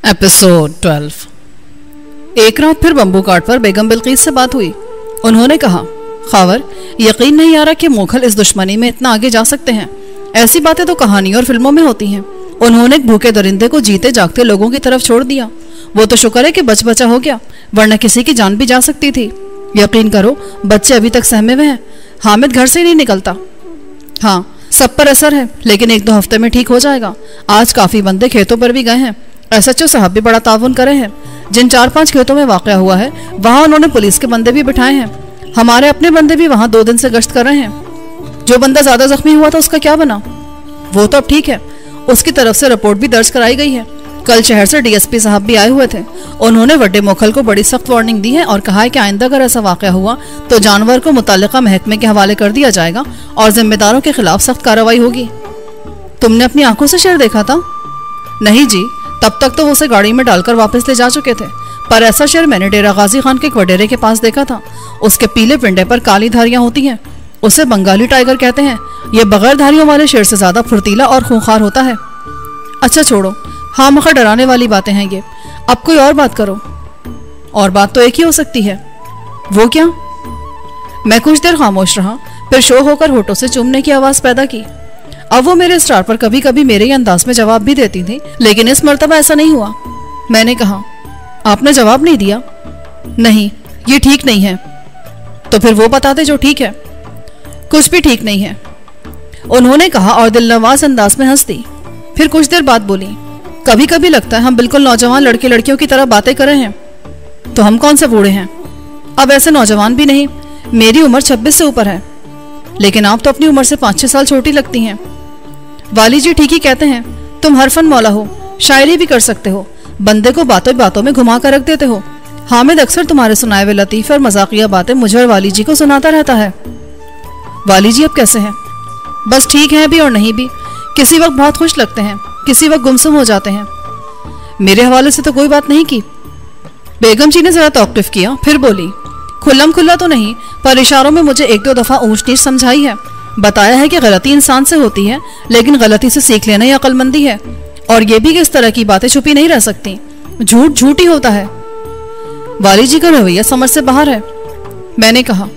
Episode 12। एक रात फिर बम्बू काट पर बेगम बिल्कीस से बात हुई। उन्होंने कहा, खावर, यकीन नहीं आ रहा कि मुगल इस दुश्मनी में इतना आगे जा सकते हैं। ऐसी बातें तो कहानी और फिल्मों में होती हैं। उन्होंने एक भूखे दरिंदे को जीते जागते लोगों की तरफ छोड़ दिया। वो तो शुक्र है कि बच बचा हो गया, वरना किसी की जान भी जा सकती थी। यकीन करो, बच्चे अभी तक सहमे हुए हैं। हामिद घर से ही नहीं निकलता। हाँ, सब पर असर है, लेकिन 1-2 हफ्ते में ठीक हो जाएगा। आज काफी बंदे खेतों पर भी गए हैं। एसएचओ साहब भी बड़ा ताउन करे हैं। जिन 4-5 खेतों में वाकया हुआ है, वहां उन्होंने पुलिस के बंदे भी बिठाए हैं। हमारे अपने बंदे भी वहां 2 दिन से गश्त कर रहे हैं। जो बंदा ज्यादा जख्मी हुआ था, उसका क्या बना? वो तो अब ठीक है। उसकी तरफ से रिपोर्ट भी दर्ज कराई गई है। कल शहर से डीएसपी साहब भी आए हुए थे। उन्होंने वड्डे मोखल को बड़ी सख्त वार्निंग दी है और कहा है कि आइंदा अगर ऐसा वाकया हुआ तो जानवर को मुतालिका महकमे के हवाले कर दिया जाएगा और जिम्मेदारों के खिलाफ सख्त कार्रवाई होगी। तुमने अपनी आंखों से शेर देखा था? नहीं जी, तब तक तो वो उसे गाड़ी में डालकर वापस ले जा चुके थे, पर ऐसा शेर मैंने डेरा गाजी खान के एक वडेरे के पास देखा था। उसके पीले पिंडे पर काली धारियां होती हैं। उसे बंगाली टाइगर कहते हैं। ये बगैर धारियों वाले शेर से ज्यादा फुर्तीला और खूंखार होता है। अच्छा छोड़ो, हाँ मखा डराने वाली बातें हैं ये। अब कोई और बात करो। और बात तो एक ही हो सकती है। वो क्या? मैं कुछ देर खामोश रहा, फिर शो होकर होठों से चूमने की आवाज पैदा की। अब वो मेरे स्टार पर कभी कभी मेरे ही अंदाज में जवाब भी देती थी, लेकिन इस मर्तबा ऐसा नहीं हुआ। मैंने कहा, आपने जवाब नहीं दिया? नहीं, ये ठीक नहीं है। तो फिर वो बता दे जो ठीक है। कुछ भी ठीक नहीं है, उन्होंने कहा और दिलनवाज अंदाज में हंस दी। फिर कुछ देर बाद बोली, कभी कभी लगता है हम बिल्कुल नौजवान लड़के लड़कियों की तरह बातें कर रहे हैं। तो हम कौन से बूढ़े हैं? अब ऐसे नौजवान भी नहीं। मेरी उम्र 26 से ऊपर है, लेकिन आप तो अपनी उम्र से 5-6 साल छोटी लगती हैं। वाली जी ठीक ही कहते हैं। तुम हरफन मौला हो, शायरी भी कर सकते हो, बंदे को बातों बातों में घुमा कर रख देते हो। हामिद अक्सर तुम्हारे सुनाए हुए लतीफ और मजाकिया बातें मुझे और वाली जी को सुनाता रहता है। वाली जी अब कैसे हैं? बस ठीक है भी और नहीं भी। किसी वक्त बहुत खुश लगते हैं, किसी वक्त गुमसुम हो जाते हैं। मेरे हवाले से तो कोई बात नहीं की। बेगम जी ने जरा तौकीफ किया, फिर बोली, खुल्लम खुल्ला तो नहीं, पर इशारों में मुझे 1-2 दफा ऊंच नीच समझाई है। बताया है कि गलती इंसान से होती है, लेकिन गलती से सीख लेना ही अक्लमंदी है। और ये भी कि इस तरह की बातें छुपी नहीं रह सकती। झूठ झूठ ही होता है। वाली जी का रवैया समझ से बाहर है। मैंने कहा,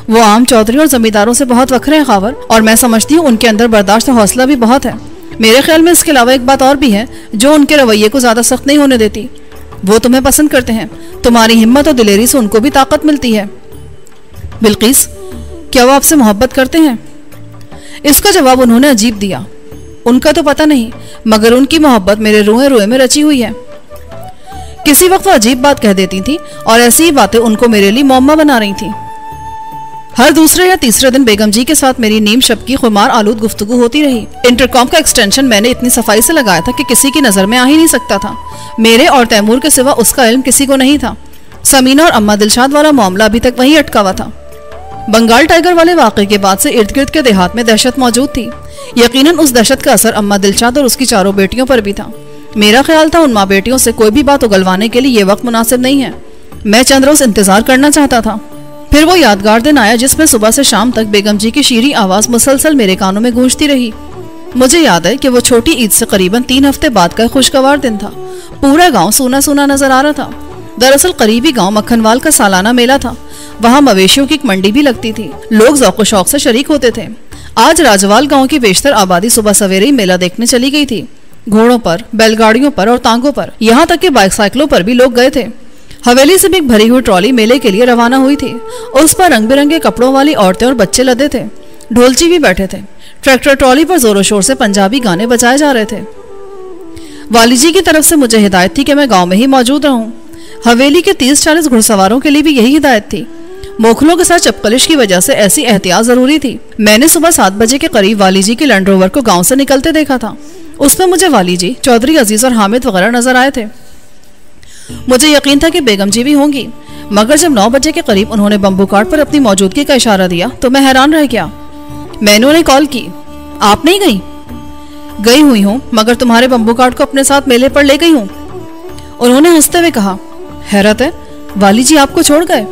वो आम चौधरी और जमींदारों से बहुत वखरे हैं खावर, और मैं समझती हूँ उनके अंदर बर्दाश्त और हौसला भी बहुत है। मेरे ख्याल में इसके अलावा एक बात और भी है जो उनके रवैये को ज्यादा सख्त नहीं होने देती। वो तुम्हें पसंद करते हैं। तुम्हारी हिम्मत और दिलेरी से उनको भी ताकत मिलती है। बिल्कीस, क्या वो आपसे मोहब्बत करते हैं? इसका जवाब उन्होंने अजीब दिया। उनका तो पता नहीं, मगर उनकी मोहब्बत मेरे रूए रूए में रची हुई है। किसी वक्त वो अजीब बात कह देती थी और ऐसी ही बातें उनको मेरे लिए मौम्मा बना रही थी। हर दूसरे या तीसरे दिन बेगम जी के साथ मेरी नीम शब की खुमार आलूद गुफ्तगू होती रही। इंटरकॉम का एक्सटेंशन मैंने इतनी सफाई से लगाया था कि किसी की नजर में आ ही नहीं सकता था। मेरे और तैमूर के सिवा उसका इल्म किसी को नहीं था। समीना और अम्मा दिलशाद वाला मामला अभी तक वहीं अटका हुआ था। बंगाल टाइगर वाले वाक़े के बाद से इर्द गिर्द के देहात में दहशत मौजूद थी। यकीनन उस दहशत का असर अम्मा दिलशाद और उसकी 4 बेटियों पर भी था। मेरा ख्याल था उन माँ बेटियों से कोई भी बात उगलवाने के लिए ये वक्त मुनासिब नहीं है। मैं चंद रोज इंतजार करना चाहता था। फिर वो यादगार दिन आया जिसमें सुबह से शाम तक बेगम जी की शीरी आवाज मुसलसल मेरे कानों में गूंजती रही। मुझे याद है कि वो छोटी ईद से करीबन 3 हफ्ते बाद का खुशगवार दिन था। पूरा गांव सूना सूना नजर आ रहा था। दरअसल करीबी गांव मक्खनवाल का सालाना मेला था। वहां मवेशियों की एक मंडी भी लगती थी। लोग ज़ौक़ शौक से शरीक होते थे। आज राजवाल गांव की बेशतर आबादी सुबह सवेरे ही मेला देखने चली गई थी। घोड़ों पर, बैलगाड़ियों पर और तांगों पर, यहाँ तक कि बाइसाइकिलों पर भी लोग गए थे। हवेली से भी एक भरी हुई ट्रॉली मेले के लिए रवाना हुई थी। उस पर रंग बिरंगे कपड़ों वाली औरतें और बच्चे लदे थे। ढोलची भी बैठे थे। ट्रैक्टर ट्रॉली पर जोरों शोर से पंजाबी गाने बजाए जा रहे थे। वाली जी की तरफ से मुझे हिदायत थी कि मैं गांव में ही मौजूद रहूं। हवेली के 30-40 घुड़सवारों के लिए भी यही हिदायत थी। मोखलों के साथ चपकलिश की वजह से ऐसी एहतियात जरूरी थी। मैंने सुबह 7 बजे के करीब वाली जी की लैंड रोवर को गांव से निकलते देखा था। उसमें मुझे वाली जी, चौधरी अजीज और हामिद वगैरह नजर आए थे। मुझे यकीन था कि बेगम जी भी होंगी, मगर जब 9 बजे के करीब उन्होंने बम्बू काट पर अपनी मौजूदगी का इशारा दिया तो मैं हैरान रह गया। मैंने उन्हें कॉल की। आप नहीं गई? गई हुई हूँ, मगर तुम्हारे बम्बू काट को अपने साथ मेले पर ले गई हूँ। उन्होंने हंसते हुए कहा, हैरत है, वाली जी आपको छोड़ गए?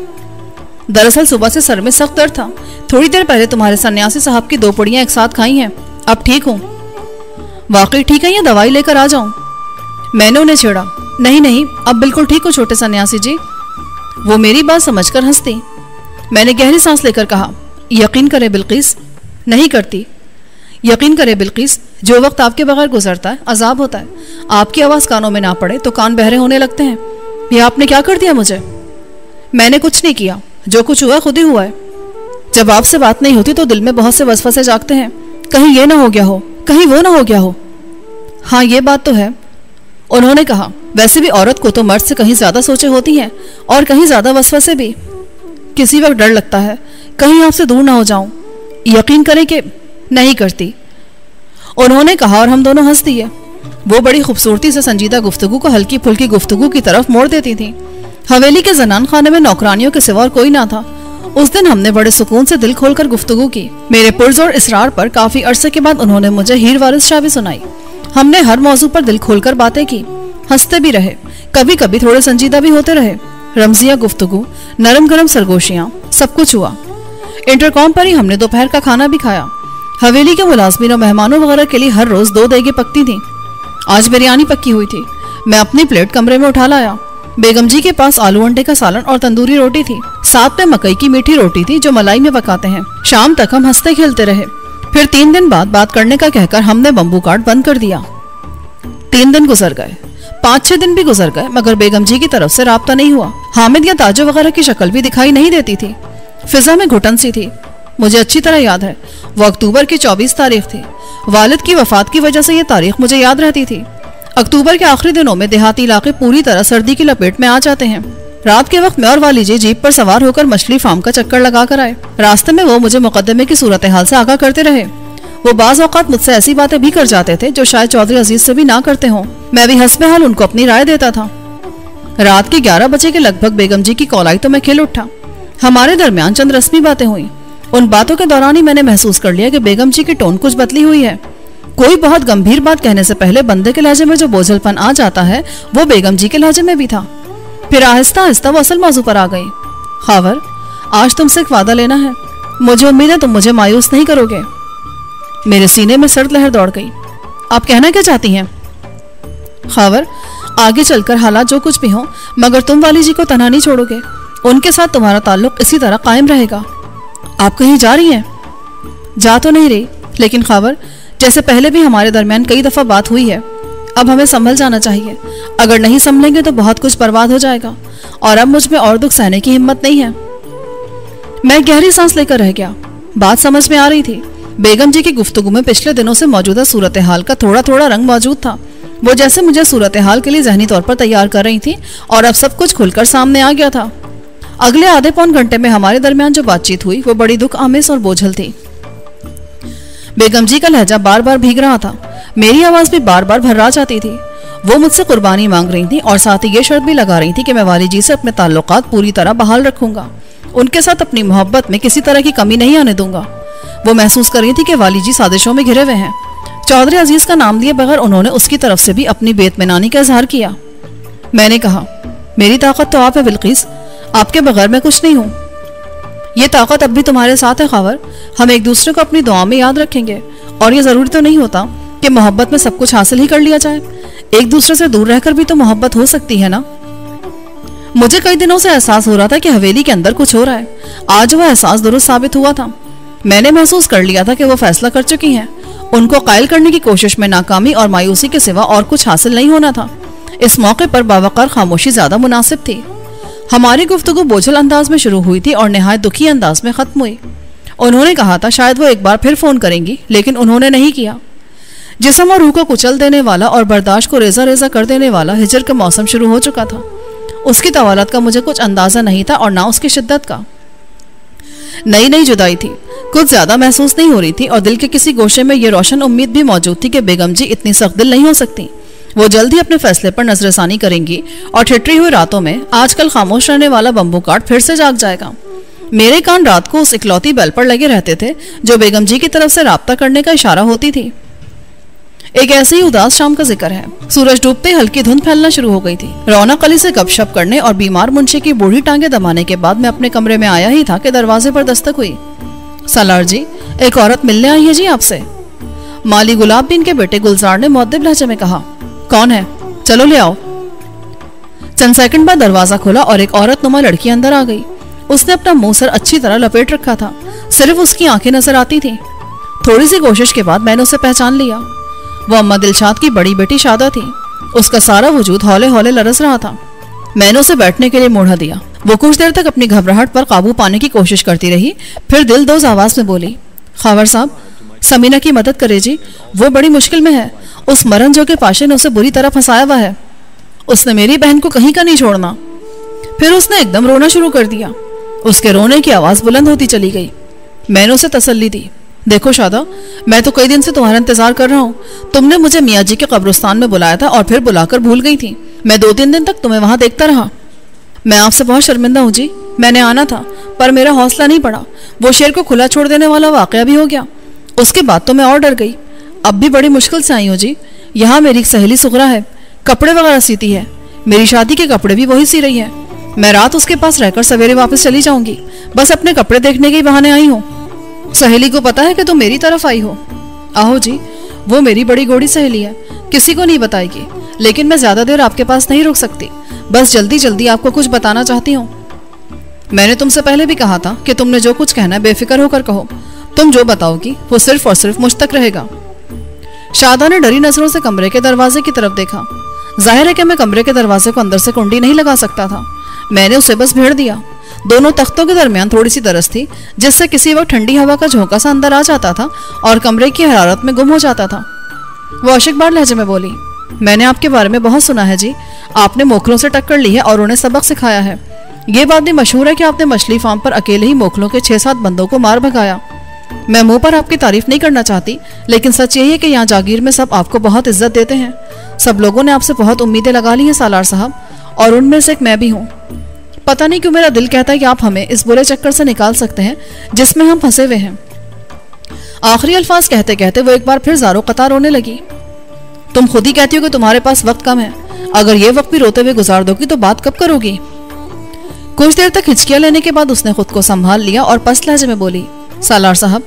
दरअसल सुबह से सर में सख्त दर्द था। थोड़ी देर पहले तुम्हारे सन्यासी साहब की 2 पुड़ियां एक साथ खाई हैं। अब ठीक हूँ। वाकई ठीक है या दवाई लेकर आ जाऊं? मैंने उन्हें छेड़ा। नहीं नहीं, अब बिल्कुल ठीक हो छोटे सन्यासी जी। वो मेरी बात समझकर हंसती। मैंने गहरी सांस लेकर कहा, यकीन करे बिल्किस। नहीं करती। यकीन करे बिल्किस, जो वक्त आपके बगैर गुजरता है अजाब होता है। आपकी आवाज़ कानों में ना पड़े तो कान बहरे होने लगते हैं। ये आपने क्या कर दिया मुझे? मैंने कुछ नहीं किया, जो कुछ हुआ खुद ही हुआ है। जब आपसे बात नहीं होती तो दिल में बहुत से वसवसे जागते हैं, कहीं ये ना हो गया हो, कहीं वो ना हो गया हो। हाँ, ये बात तो है, उन्होंने कहा। वैसे भी औरत को तो मर्द से कहीं ज्यादा सोचे होती हैं और कहीं ज्यादा वसवसे भी। किसी वक्त डर लगता है कहीं आपसे दूर ना हो जाऊं। यकीन करें कि नहीं करती, उन्होंने कहा और हम दोनों हंस दिए। वो बड़ी खूबसूरती से संजीदा गुफ्तगू को हल्की फुल्की गुफ्तगू की तरफ मोड़ देती थी। हवेली के जनान खाने में नौकरानियों के सिवा और कोई ना था। उस दिन हमने बड़े सुकून से दिल खोलकर गुफ्तगू की। मेरे पुरजोर इसरार पर काफी अरसे के बाद उन्होंने मुझे हीर वारिस शाह भी सुनाई। हमने हर मौजू पर दिल खोलकर बातें की, हंसते भी रहे, कभी कभी थोड़े संजीदा भी होते रहे। रमजिया गुफ्तगू, नरम गरम सरगोशियां, सब कुछ हुआ। इंटरकॉम पर ही हमने दोपहर का खाना भी खाया। हवेली के मुलाजमीन और मेहमानों वगैरह के लिए हर रोज 2 देगे पकती थी। आज बिरयानी पक्की हुई थी। मैं अपनी प्लेट कमरे में उठा लाया। बेगम जी के पास आलू अंडे का सालन और तंदूरी रोटी थी। साथ में मकई की मीठी रोटी थी जो मलाई में पकाते हैं। शाम तक हम हंसते खेलते रहे। फिर 3 दिन बाद बात करने का कहकर हमने बम्बू काट बंद कर दिया। 3 दिन गुजर गए, 5-6 दिन भी गुजर गए, मगर बेगम जी की तरफ से राब्ता नहीं हुआ। हामिद या ताजो वगैरह की शक्ल भी दिखाई नहीं देती थी। फिजा में घुटन सी थी। मुझे अच्छी तरह याद है, वो अक्टूबर की 24 तारीख थी। वालिद की वफात की वजह से ये तारीख मुझे याद रहती थी। अक्टूबर के आखिरी दिनों में देहाती इलाके पूरी तरह सर्दी की लपेट में आ जाते हैं। रात के वक्त मैं और वाली जी जीप पर सवार होकर मछली फार्म का चक्कर लगा कर आए। रास्ते में वो मुझे मुकदमे की सूरत हाल से आगाह करते रहे। वो बाज औकात मुझसे ऐसी बातें भी कर जाते थे जो शायद चौधरी अजीज से भी ना करते हों। मैं भी हस्बे हाल उनको अपनी राय देता था। रात के 11 बजे के लगभग बेगम जी की कॉल आई तो मैं खिल उठा। हमारे दरमियान चंद रस्मी बातें हुई। उन बातों के दौरान ही मैंने महसूस कर लिया कि बेगम जी की टोन कुछ बदली हुई है। कोई बहुत गंभीर बात कहने से पहले बंदे के लहजे में जो बोझलपन आ जाता है वो बेगम जी के लहजे में भी था। फिर आहिस्ता आहिस्ता वो असल मौजू पर आ गई। खावर, आज तुमसे एक वादा लेना है। मुझे उम्मीद है तुम मुझे मायूस नहीं करोगे। मेरे सीने में सर्द लहर दौड़ गई। आप कहना क्या चाहती हैं? खावर, आगे चलकर हालात जो कुछ भी हो, मगर तुम वाली जी को तन्हा नहीं छोड़ोगे। उनके साथ तुम्हारा ताल्लुक इसी तरह कायम रहेगा। आप कहीं जा रही हैं? जा तो नहीं रही, लेकिन खावर, जैसे पहले भी हमारे दरमियान कई दफा बात हुई है, अब हमें संभल जाना चाहिए। अगर नहीं संभलेंगे तो बहुत कुछ बर्बाद हो जाएगा और अब मुझ में और दुख सहने की हिम्मत नहीं है। मैं गहरी सांस लेकर रह गया। बात समझ में आ रही थी। बेगम जी की गुफ्तगू में पिछले दिनों से मौजूदा सूरत हाल का थोड़ा थोड़ा रंग मौजूद था। वो जैसे मुझे सूरत हाल के लिए जहनी तौर पर तैयार कर रही थी और अब सब कुछ खुलकर सामने आ गया था। अगले आधे पौन घंटे में हमारे दरमियान जो बातचीत हुई वो बड़ी दुख आमिस और बोझल थी। बेगम जी का लहजा बार बार भीग रहा था। मेरी आवाज भी बार बार भर्रा जाती थी। वो मुझसे कुर्बानी मांग रही थी और साथ ही ये शर्त भी लगा रही थी कि मैं वाली जी से अपने ताल्लुकात पूरी तरह बहाल रखूंगा। उनके साथ अपनी मोहब्बत में किसी तरह की कमी नहीं आने दूंगा। वो महसूस कर रही थी कि वाली जी साजिशों में घिरे हुए हैं। चौधरी अजीज का नाम लिए बगैर उन्होंने उसकी तरफ से भी अपनी बेतमिनानी का इजहार किया। मैंने कहा, मेरी ताकत तो आप है बिल्किस, आपके बगैर मैं कुछ नहीं हूँ। ये ताकत अब भी तुम्हारे साथ है खावर। हम एक दूसरे को अपनी दुआ में याद रखेंगे और ये जरूरी तो नहीं होता कि मोहब्बत में सब कुछ हासिल ही कर लिया जाए। एक दूसरे से दूर रहकर भी तो मोहब्बत हो सकती है ना। मुझे कई दिनों से एहसास हो रहा था कि हवेली के अंदर कुछ हो रहा है। आज वह एहसास दुरुस्त साबित हुआ था। मैंने महसूस कर लिया था कि वो फैसला कर चुकी हैं। उनको कायल करने की कोशिश में नाकामी और मायूसी के सिवा और कुछ हासिल नहीं होना था। इस मौके पर बावकार खामोशी ज्यादा मुनासिब थी। हमारी गुफ्तगू बोझल अंदाज में शुरू हुई थी और निहायत दुखी अंदाज में खत्म हुई। उन्होंने कहा था शायद वो एक बार फिर फोन करेंगी, लेकिन उन्होंने नहीं किया। जिस्म और रूह को कुचल देने वाला और बर्दाश्त को रेजा रेजा कर देने वाला हिजर का मौसम शुरू हो चुका था। उसकी तवालत का मुझे कुछ अंदाजा नहीं था और ना उसकी शिद्दत का। नई नई जुदाई थी, कुछ ज्यादा महसूस नहीं हो रही थी और दिल के किसी गोशे में ये रोशन उम्मीद भी मौजूद थी कि बेगम जी इतनी सख्त दिल नहीं हो सकती। वो जल्द ही अपने फैसले पर नजरसानी करेंगी और ठिठरी हुई रातों में आजकल खामोश रहने वाला बम्बू काट फिर से जाग जाएगा। मेरे कान रात को उस इकलौती बेल पर लगे रहते थे जो बेगम जी की तरफ से राब्ता करने का इशारा होती थी। एक ऐसे ही उदास शाम का जिक्र है। सूरज डूबते हल्की धुंध फैलना शुरू हो गई थी। रौनक अली से गपशप करने और बीमार मुंशी की बूढ़ी टांगे दबाने के बाद मैं अपने कमरे में आया ही था कि दरवाजे पर दस्तक हुई। सालार जी, एक औरत मिलने आई है जी आपसे। माली गुलाब बिन के बेटे गुलजार ने मुअद्दिब लहजे में कहा। कौन है? चलो ले आओ। चंद सेकंड बाद दरवाजा खुला और एक औरत नुमा लड़की अंदर आ गई। उसने अपना मुंह सर अच्छी तरह लपेट रखा था, सिर्फ उसकी आंखें नजर आती थीं। थोड़ी सी कोशिश के बाद मैंने उसे पहचान लिया। वो अम्मा दिलशाद की बड़ी बेटी शादा थी। उसका सारा वजूद हौले हौले लरस रहा था। मैंने उसे बैठने के लिए मोड़ा दिया। वो कुछ देर तक अपनी घबराहट पर काबू पाने की कोशिश करती रही, फिर दिलदोज आवाज में बोली, खावर साहब, समीना की मदद करे जी, वो बड़ी मुश्किल में है। उस मरन जो के पाशे ने उसे बुरी तरह फंसाया हुआ है। उसने मेरी बहन को कहीं का नहीं छोड़ना। फिर उसने एकदम रोना शुरू कर दिया। उसके रोने की आवाज बुलंद होती चली गई। मैंने उसे तसल्ली दी, देखो शादा, मैं तो कई दिन से तुम्हारा इंतजार कर रहा हूँ। तुमने मुझे मियाँ जी के कब्रिस्तान में बुलाया था और फिर बुलाकर भूल गई थी। मैं 2-3 दिन तक तुम्हें वहां देखता रहा। मैं आपसे बहुत शर्मिंदा हूँ जी। मैंने आना था पर मेरा हौसला नहीं पड़ा। वो शेर को खुला छोड़ देने वाला वाकया भी हो गया। उसके बाद तो मैं और डर गई। अब भी बड़ी मुश्किल से आई हूँ जी। यहाँ मेरी एक सहेली सुगरा है, कपड़े वगैरह सीती है। मेरी शादी के कपड़े भी वही सी रही है। मैं रात उसके पास रहकर सवेरे वापस चली जाऊंगी। बस अपने कपड़े देखने के बहाने आई हूँ। सहेली को पता है कि तुम मेरी तरफ आई हो? आहो जी, वो मेरी बड़ी गोड़ी सहेली है, किसी को नहीं बताएगी। लेकिन मैं ज्यादा देर आपके पास नहीं रुक सकती। बस जल्दी जल्दी आपको कुछ बताना चाहती हूँ। मैंने तुमसे पहले भी कहा था कि तुमने जो कुछ कहना है बेफिक्र होकर कहो। तुम जो बताओगी वो सिर्फ और सिर्फ मुझ तक रहेगा। शादा ने डरी नजरों से कमरे के दरवाजे की तरफ देखा। जाहिर है कि मैं कमरे के दरवाजे को अंदर से कुंडी नहीं लगा सकता था। मैंने उसे बस भेड़ दिया। दोनों तख्तों के दरमियान थोड़ी सी दरस थी, जिससे किसी वक्त ठंडी हवा का झोंका सा अंदर आ जाता था और कमरे की हरारत में गुम हो जाता था। वो आशिकबार लहजे में बोली, मैंने आपके बारे में बहुत सुना है जी। आपने मोखलों से टक्कर ली है और उन्हें सबक सिखाया है। ये बात भी मशहूर है कि आपने मछली फार्म पर अकेले ही मोखलों के 6-7 बंदों को मार भगाया। मैं मुंह पर आपकी तारीफ नहीं करना चाहती, लेकिन सच यही है कि यहाँ जागीर में सब आपको बहुत इज्जत देते हैं। सब लोगों ने आपसे बहुत उम्मीदें लगा ली हैं सालार साहब, और उनमें से एक मैं भी हूँ। पता नहीं क्यों मेरा दिल कहता है कि आप हमें इस बुरे चक्कर से निकाल सकते हैं जिसमें हम फंसे हुए हैं। आखिरी अल्फाज कहते कहते वो एक बार फिर ज़ारो कतार रोने लगी। तुम खुद ही कहती हो कि तुम्हारे पास वक्त कम है। अगर ये वक्त भी रोते हुए गुजार दोगी तो बात कब करोगी? कुछ देर तक हिचकियां लेने के बाद उसने खुद को संभाल लिया और पस्त लहजे में बोली, सालार साहब,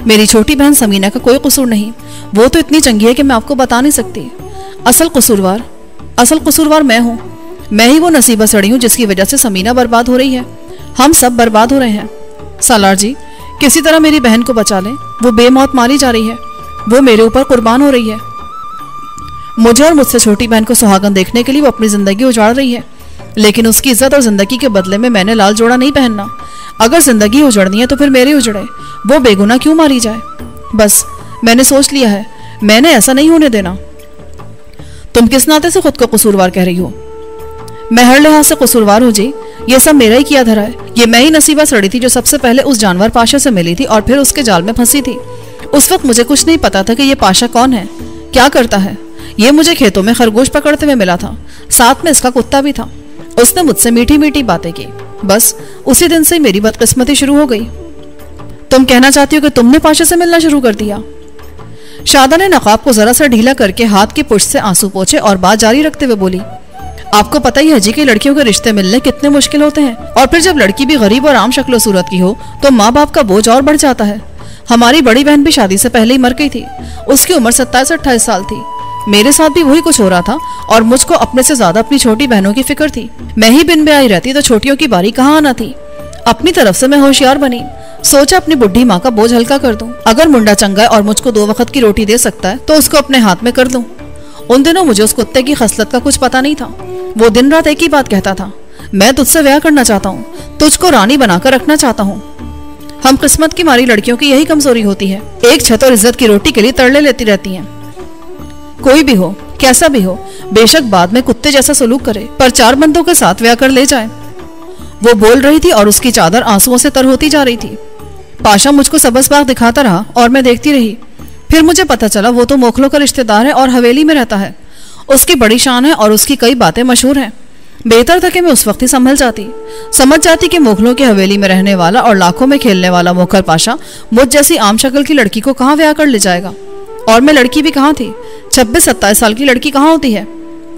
मेरी छोटी बहन समीना का कोई कसूर नहीं। वो तो इतनी चंगी है कि मैं आपको बता नहीं सकती। असल कसूरवार मैं हूँ। मैं ही वो नसीबा सड़ी हूँ जिसकी वजह से समीना बर्बाद हो रही है। हम सब बर्बाद हो रहे हैं। सालार जी, किसी तरह मेरी बहन को बचा लें। वो बेमौत मारी जा रही है। वो मेरे ऊपर कुर्बान हो रही है। मुझे और मुझसे छोटी बहन को सुहागन देखने के लिए वो अपनी जिंदगी उजाड़ रही है, लेकिन उसकी इज्जत और जिंदगी के बदले में मैंने लाल जोड़ा नहीं पहनना। अगर जिंदगी उजड़नी है तो फिर मेरी उजड़े। वो बेगुनाह क्यों मारी जाए? बस मैंने सोच लिया है, मैंने ऐसा नहीं होने देना। तुम किस नाते से खुद को कसूरवार कह रही हो? मैं हर लिहाज से कसूरवार हूँ जी। ये सब मेरा ही किया धरा है। ये मैं ही नसीबा सड़ी थी जो सबसे पहले उस जानवर पाशा से मिली थी और फिर उसके जाल में फंसी थी। उस वक्त मुझे कुछ नहीं पता था कि ये पाशा कौन है, क्या करता है। ये मुझे खेतों में खरगोश पकड़ते हुए मिला था, साथ में इसका कुत्ता भी था। उसने मुझसे मीठी मीठी बातें की। बस उसी दिन से मेरी बदकिस्मती शुरू हो गई। तुम कहना चाहती हो कि तुमने पाशा से मिलना शुरू कर दिया? शादा ने नकाब को जरा सा ढीला करके हाथ की पुष्ट से आंसू पोंछे और बात जारी रखते हुए बोली, आपको पता ही है जी कि लड़कियों के रिश्ते मिलने कितने मुश्किल होते हैं, और फिर जब लड़की भी गरीब और आम शक्ल सूरत की हो तो माँ बाप का बोझ और बढ़ जाता है। हमारी बड़ी बहन भी शादी से पहले ही मर गई थी। उसकी उम्र 27-28 साल थी। मेरे साथ भी वही कुछ हो रहा था और मुझको अपने से ज्यादा अपनी छोटी बहनों की फिक्र थी। मैं ही बिन ब्याही रहती तो छोटियों की बारी कहाँ आना थी। अपनी तरफ से मैं होशियार बनी, सोचा अपनी बुढ़ी माँ का बोझ हल्का कर दूं। अगर मुंडा चंगा है और मुझको 2 वक्त की रोटी दे सकता है तो उसको अपने हाथ में कर दूं। उन दिनों मुझे उस कुत्ते की खसलत का कुछ पता नहीं था। वो दिन रात एक ही बात कहता था, मैं तुझसे ब्याह करना चाहता हूँ, तुझको रानी बनाकर रखना चाहता हूँ। हम किस्मत की मारी लड़कियों की यही कमजोरी होती है, एक छत और इज्जत की रोटी के लिए तरले लेती रहती हैं। कोई भी हो, कैसा भी हो, बेशक बाद में कुत्ते जैसा सलूक करे, पर 4 बंदों के साथ ब्याह कर ले जाए। वो बोल रही थी और उसकी चादर आंसुओं से तर होती जा रही थी। पाशा मुझको सबस बाग दिखाता रहा और मैं देखती रही। फिर मुझे पता चला वो तो मोखलों का रिश्तेदार है और हवेली में रहता है। उसकी बड़ी शान है और उसकी कई बातें मशहूर हैं। बेहतर था कि मैं उस वक्त ही समझ जाती कि मोखलों की हवेली में रहने वाला और लाखों में खेलने वाला मोखल पाशा मुझ जैसी आम शक्ल की लड़की को कहाँ ब्याह कर ले जाएगा। और मैं लड़की भी कहाँ थी, 26-27 साल की लड़की कहाँ होती है।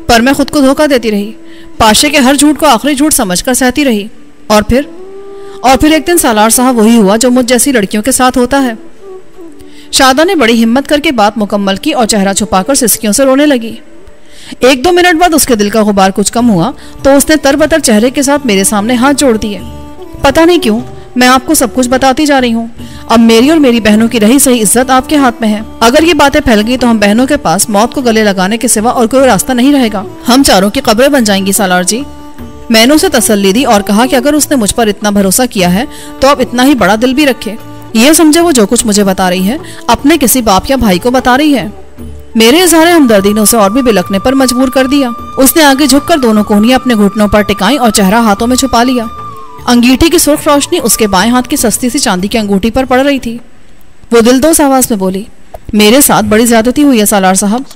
पर मैं खुद को धोखा देती रही, पाशे के हर झूठ को आखिरी झूठ समझकर सहती रही। और फिर एक दिन सालार साहब वही हुआ जो मुझ जैसी लड़कियों के साथ होता है। शादा ने बड़ी हिम्मत करके बात मुकम्मल की और चेहरा छुपाकर सिसकियों से रोने लगी। 1-2 मिनट बाद उसके दिल का गुबार कुछ कम हुआ तो उसने तरबतर चेहरे के साथ मेरे सामने हाथ जोड़ दिए। पता नहीं क्यों मैं आपको सब कुछ बताती जा रही हूँ। अब मेरी और मेरी बहनों की रही सही इज्जत आपके हाथ में है। अगर ये बातें फैल गई तो हम बहनों के पास मौत को गले लगाने के सिवा और कोई रास्ता नहीं रहेगा। हम चारों की कब्रें बन जाएंगी सालार जी। मैंने उसे तसल्ली दी और कहा कि अगर उसने मुझ पर इतना भरोसा किया है तो अब इतना ही बड़ा दिल भी रखे। ये समझे वो जो कुछ मुझे बता रही है अपने किसी बाप या भाई को बता रही है। मेरे इज़हार हमदर्दी ने उसे और भी बिलखने पर मजबूर कर दिया। उसने आगे झुककर दोनों कोहनियां अपने घुटनों पर टिकाई और चेहरा हाथों में छुपा लिया। अंगीठी की सुर्ख रोशनी उसके बाएं हाथ की सस्ती सी चांदी की अंगूठी पर पड़ रही थी। वो दिलदोज आवाज में बोली, मेरे साथ बड़ी ज्यादती हुई है सालार साहब,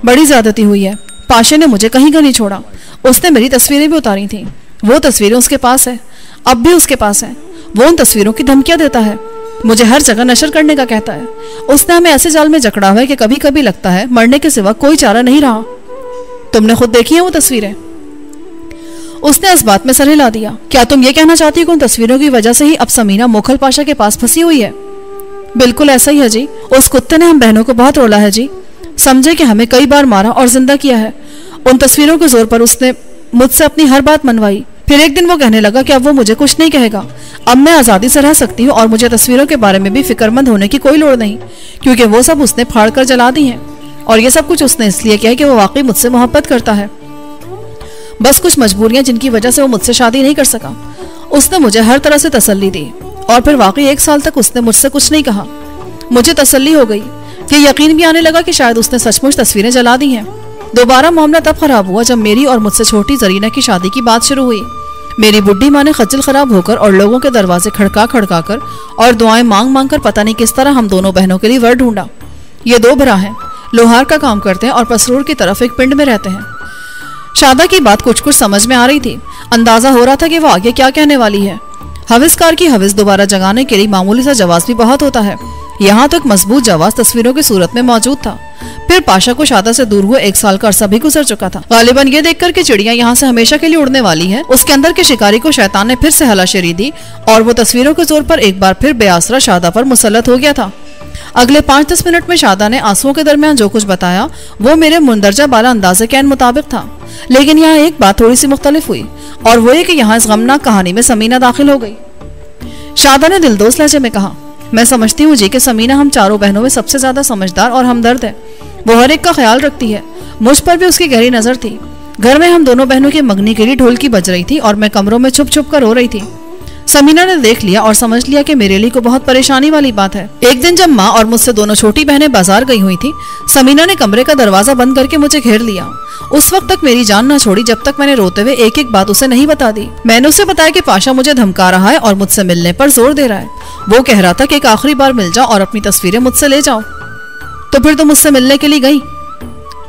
बड़ी ज्यादती हुई है। पाशे ने मुझे कहीं का नहीं छोड़ा। उसने मेरी तस्वीरें भी उतारी थी। वो तस्वीरें उसके पास है, अब भी उसके पास है। वो उन तस्वीरों की धमकियां देता है, मुझे हर जगह नशर करने का कहता है। उसने हमें ऐसे जाल में जकड़ा हुआ है कि कभी कभी लगता है मरने के सिवा कोई चारा नहीं रहा। तुमने खुद देखी है वो तस्वीरें? उसने इस बात में सर हिला दिया। क्या तुम ये कहना चाहती हो कि उन तस्वीरों की वजह से ही अब समीना मोखल पाशा के पास फंसी हुई है? बिल्कुल ऐसा ही है जी। उस कुत्ते ने हम बहनों को बहुत रोला है जी। समझे कि हमें कई बार मारा और जिंदा किया है। उन तस्वीरों के जोर पर उसने मुझसे अपनी हर बात मनवाई। फिर एक दिन वो कहने लगा कि अब वो मुझे कुछ नहीं कहेगा। अब मैं आज़ादी से रह सकती हूँ और मुझे तस्वीरों के बारे में भी फिक्रमंद होने की कोई लोड़ नहीं, क्योंकि वो सब उसने फाड़ कर जला दी हैं। और ये सब कुछ उसने इसलिए किया है कि वो वाकई मुझसे मोहब्बत करता है। बस कुछ मजबूरियां जिनकी वजह से वो मुझसे शादी नहीं कर सका। उसने मुझे हर तरह से तसल्ली दी और फिर वाकई 1 साल तक उसने मुझसे कुछ नहीं कहा। मुझे तसल्ली हो गई कि यकीन भी आने लगा कि शायद उसने सचमुच तस्वीरें जला दी हैं। दोबारा मामला तब खराब हुआ जब मेरी और मुझसे छोटी जरीना की शादी की बात शुरू हुई। मेरी बुढ़ी माँ ने खज्जल खराब होकर और लोगों के दरवाजे खड़का खड़का कर और दुआएं मांग मांग कर पता नहीं किस तरह हम दोनों बहनों के लिए वर ढूंढा। ये 2 भरा हैं, लोहार का काम करते हैं और पसरूर की तरफ एक पिंड में रहते हैं। शादा की बात कुछ कुछ समझ में आ रही थी। अंदाजा हो रहा था कि वो आगे क्या कहने वाली है। हविसकार की हविस दोबारा जगाने के लिए मामूली सा जवाब भी बहुत होता है। यहाँ तो एक मजबूत जवाब तस्वीरों की सूरत में मौजूद था। फिर पाशा को शादा से दूर हुए 1 साल का अरसा भी गुजर चुका था। गालिबन ये देखकर कि चिड़िया यहाँ से हमेशा के लिए उड़ने वाली है, उसके अंदर के शिकारी को शैतान ने फिर से हलाशेरी दी और वो तस्वीरों के जोर पर एक बार फिर बेआसरा शादा पर मुसल्लत हो गया था। अगले 5-10 मिनट में शादा ने आंसुओं के दरमियान जो कुछ बताया वो मेरे मुंदरजा बाला अंदाजे के मुताबिक था। लेकिन यहाँ एक बात थोड़ी सी मुख्तलिफ हुई और वो ये कि यहाँ इस गमनाक कहानी में समीना दाखिल हो गई। शादा ने दिलदोज लहजे में कहा, मैं समझती हूँ जी कि समीना हम चारों बहनों में सबसे ज्यादा समझदार और हमदर्द है। वो हर एक का ख्याल रखती है। मुझ पर भी उसकी गहरी नजर थी। घर में हम दोनों बहनों की मंगनी के लिए ढोल की बज रही थी और मैं कमरों में छुप छुप कर रो रही थी। समीना ने देख लिया और समझ लिया कि मेरे लिए को बहुत परेशानी वाली बात है। एक दिन जब माँ और मुझसे दोनों छोटी बहनें बाजार गई हुई थी, समीना ने कमरे का दरवाजा बंद करके मुझे घेर लिया। उस वक्त तक मेरी जान न छोड़ी जब तक मैंने रोते हुए एक एक बात उसे नहीं बता दी। मैंने उसे बताया कि पाशा मुझे धमका रहा है और मुझसे मिलने पर जोर दे रहा है। वो कह रहा था कि एक आखिरी बार मिल जाओ और अपनी तस्वीरें मुझसे ले जाओ। तो फिर तुम मुझसे मिलने के लिए गई?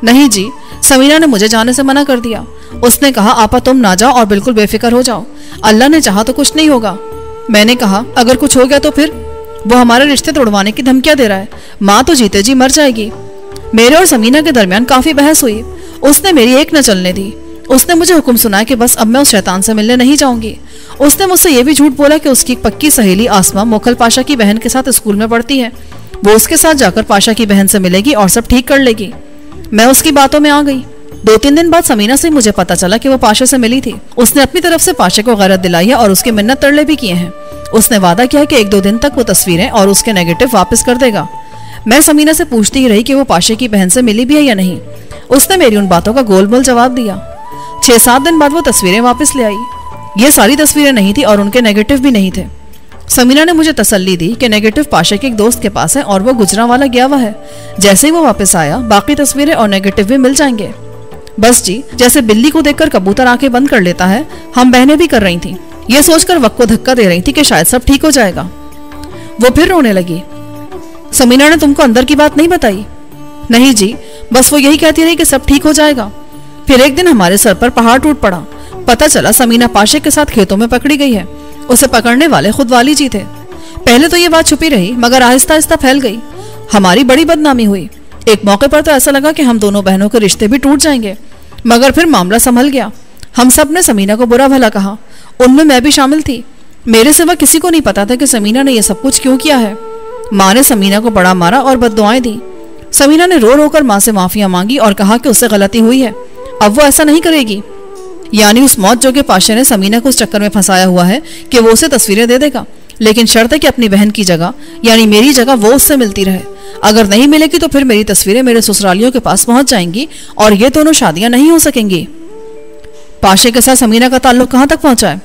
नहीं जी, समीना ने मुझे जाने से मना कर दिया। उसने कहा, आपा तुम ना जाओ और बिल्कुल बेफिक्र हो जाओ, अल्लाह ने चाहा तो कुछ नहीं होगा। मैंने कहा, अगर कुछ हो गया तो फिर? वो हमारे रिश्ते तोड़वाने की धमकियां दे रहा है। माँ तो जीते जी मर जाएगी। मेरे और समीना के दरमियान काफी बहस हुई। उसने मेरी एक न चलने दी। उसने मुझे हुक्म सुनाया कि बस अब मैं उस शैतान से मिलने नहीं जाऊंगी। उसने मुझसे ये भी झूठ बोला कि उसकी पक्की सहेली आसमा मोखल पाशा की बहन के साथ स्कूल में पढ़ती है, वो उसके साथ जाकर पाशा की बहन से मिलेगी और सब ठीक कर लेगी। मैं उसकी बातों में आ गई। 2-3 दिन बाद समीना से मुझे पता चला कि वो पाशा से मिली थी। उसने अपनी तरफ से पाशा को गैरत दिलाई है और उसकी मिन्नत तरले भी किए हैं। उसने वादा किया कि 1-2 दिन तक वो तस्वीरें और उसके नेगेटिव वापस कर देगा। मैं समीना से पूछती ही रही कि वो पाशा की बहन से मिली भी है या नहीं। उसने मेरी उन बातों का गोलमोल जवाब दिया। 6-7 दिन बाद वो तस्वीरें वापस ले आई। ये सारी तस्वीरें नहीं थी और उनके नेगेटिव भी नहीं थे। समीना ने मुझे तसल्ली दी कि नेगेटिव पाशा के एक दोस्त के पास है और वो गुजरांवाला गया हुआ है। जैसे ही वो वापस आया बाकी तस्वीरें और नेगेटिव भी मिल जाएंगे। बस जी, जैसे बिल्ली को देखकर कबूतर आंखें बंद कर लेता है, हम बहनें भी कर रही थी। ये सोचकर वक्त को धक्का दे रही थी कि शायद सब ठीक हो जाएगा। वो फिर रोने लगी। समीना ने तुमको अंदर की बात नहीं बताई? नहीं जी, बस वो यही कहती रही कि सब ठीक हो जाएगा। फिर एक दिन हमारे सर पर पहाड़ टूट पड़ा। पता चला समीना पाशे के साथ खेतों में पकड़ी गई है। उसे पकड़ने वाले खुद वाली जी थे। पहले तो ये बात छुपी रही मगर आहिस्ता आहिस्ता फैल गई। हमारी बड़ी बदनामी हुई। एक मौके पर तो ऐसा लगा कि हम दोनों बहनों के रिश्ते भी टूट जाएंगे, मगर फिर मामला संभल गया। हम सब ने समीना को बुरा भला कहा, उनमें मैं भी शामिल थी। मेरे सिवा किसी को नहीं पता था कि समीना ने यह सब कुछ क्यों किया है। माँ ने समीना को बड़ा मारा और बद्दुआएं दी। समीना ने रो रो कर माँ से माफिया मांगी और कहा कि उससे गलती हुई है, अब वो ऐसा नहीं करेगी। यानी उस मौत जोगे पाशे ने समीना को उस चक्कर में फंसाया हुआ है कि वो उसे तस्वीरें दे देगा, लेकिन शर्त है कि अपनी बहन की जगह यानी मेरी जगह वो उससे मिलती रहे। अगर नहीं मिलेगी तो फिर मेरी तस्वीरें मेरे ससुरालियों के पास पहुंच जाएंगी और ये दोनों शादियां नहीं हो सकेंगी। पाशे के साथ समीना का ताल्लुक कहां तक पहुंचा है?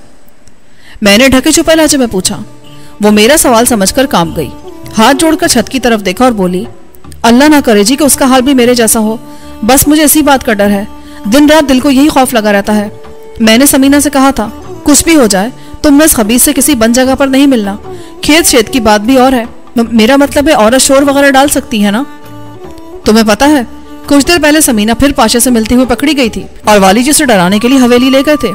मैंने ढके छुपे लहजे में पूछा। वो मेरा सवाल समझकर कांप गई, हाथ जोड़कर छत की तरफ देखा और बोली, अल्लाह ना करे जी कि उसका हाल भी मेरे जैसा हो। बस मुझे इसी बात का डर है, दिन रात दिल को यही खौफ लगा रहता है। मैंने समीना से कहा था कुछ भी हो जाए तुमने इस खबीस से किसी बंद जगह पर नहीं मिलना। खेत शेत की बात भी और है, मेरा मतलब है औरत शोर वगैरह डाल सकती है ना। तुम्हें पता है कुछ देर पहले समीना फिर पाशे से मिलती हुई पकड़ी गई थी और वाली जी उसे डराने के लिए हवेली ले गए थे।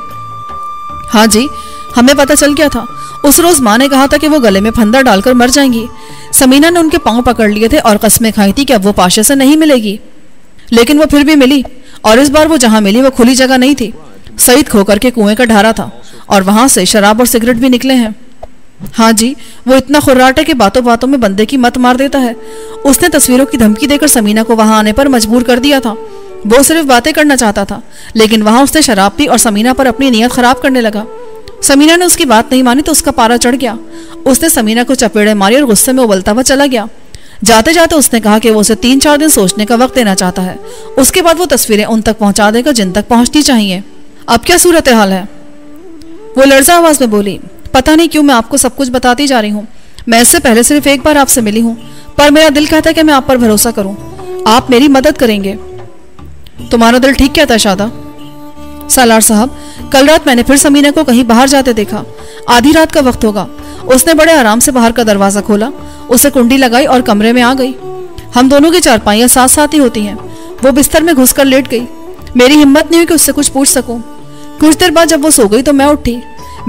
हाँ जी, हमें पता चल गया था। उस रोज माँ ने कहा था कि वो गले में फंदा डालकर मर जाएंगी। समीना ने उनके पांव पकड़ लिए थे और कस्में खाई थी कि अब वो पाशे से नहीं मिलेगी, लेकिन वो फिर भी मिली। और इस बार वो जहां मिली वो खुली जगह नहीं थी, सईद खोकर के कुएं का ढारा था और वहां से शराब और सिगरेट भी निकले हैं। हाँ जी, वो इतना खुर्राट है कि बातों बातों में बंदे की मत मार देता है। उसने तस्वीरों की धमकी देकर समीना को वहां आने पर मजबूर कर दिया था। वो सिर्फ बातें करना चाहता था, लेकिन वहां उसने शराब पी और समीना पर अपनी नीयत खराब करने लगा। समीना ने उसकी बात नहीं मानी तो उसका पारा चढ़ गया। उसने समीना को चपेड़े मारी और गुस्से में उबलता हुआ चला गया। जाते जाते उसने कहा कि वो उसे 3-4 दिन सोचने का वक्त देना चाहता है, उसके बाद वो तस्वीरें उन तक पहुंचा देगा जिन तक पहुंचनी चाहिए। अब क्या सूरत हाल है? वो लर्जा आवाज में बोली, पता नहीं क्यों मैं आपको सब कुछ बताती जा रही हूँ। मैं इससे पहले सिर्फ एक बार आपसे मिली हूँ, पर मेरा दिल कहता है कि मैं आप पर भरोसा करूँ, आप मेरी मदद करेंगे। तुम्हारा दिल ठीक कहता है शादा। सालार साहब, कल रात मैंने फिर समीना को कहीं बाहर जाते देखा। आधी रात का वक्त होगा। उसने बड़े आराम से बाहर का दरवाजा खोला, उसे कुंडी लगाई और कमरे में आ गई। हम दोनों की चारपाइयां साथ साथ ही होती हैं। वो बिस्तर में घुसकर लेट गई। मेरी हिम्मत नहीं हुई कि उससे कुछ पूछ सकूं। कुछ देर बाद जब वो सो गई तो मैं उठी।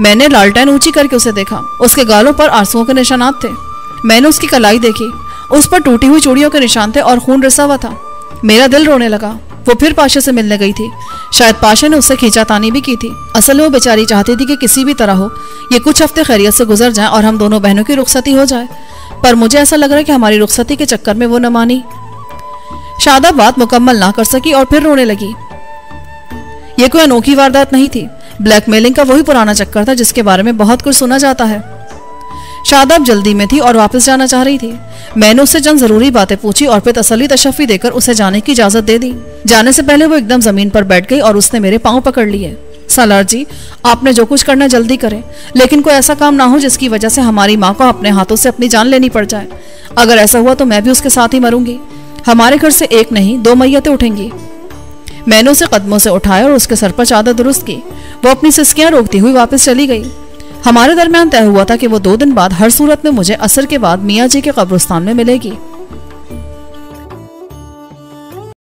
मैंने लालटेन ऊंची करके उसे देखा। उसके गालों पर आंसुओं के निशानात थे। मैंने उसकी कलाई देखी, उस पर टूटी हुई चूड़ियों के निशान थे और खून रिसा हुआ था। मेरा दिल रोने लगा। वो फिर पाशे से मिलने गई थी। शायद पाशे ने उससे खींचातानी भी की थी। असल में वो बेचारी चाहती थी कि किसी भी तरह हो ये कुछ हफ्ते खैरियत से गुजर जाएं और हम दोनों बहनों की रुखसती हो जाए, पर मुझे ऐसा लग रहा है कि हमारी रुखसती के चक्कर में वो न मानी। शादा बात मुकम्मल ना कर सकी और फिर रोने लगी। ये कोई अनोखी वारदात नहीं थी, ब्लैकमेलिंग का वही पुराना चक्कर था जिसके बारे में बहुत कुछ सुना जाता है। शादाब जल्दी में थी और वापस जाना चाह रही थी। मैंने उससे चंद जरूरी बातें पूछी और फिर तसल्ली तशफ़ी देकर उसे जाने की इजाजत दे दी। जाने से पहले वो एकदम जमीन पर बैठ गई और उसने मेरे पांव पकड़ लिए। सालार जी, आपने जो कुछ करना जल्दी करें, लेकिन कोई ऐसा काम ना हो जिसकी वजह से हमारी माँ को अपने हाथों से अपनी जान लेनी पड़ जाए। अगर ऐसा हुआ तो मैं भी उसके साथ ही मरूंगी। हमारे घर से एक नहीं 2 मैयतें उठेंगी। मैंने उसे कदमों से उठाया और उसके सर पर चादर दुरुस्त की। वो अपनी सिसकियां रोकती हुई वापस चली गई। हमारे दरमियान तय हुआ था कि वो 2 दिन बाद हर सूरत में मुझे असर के बाद मियाँ जी के कब्रिस्तान में मिलेगी।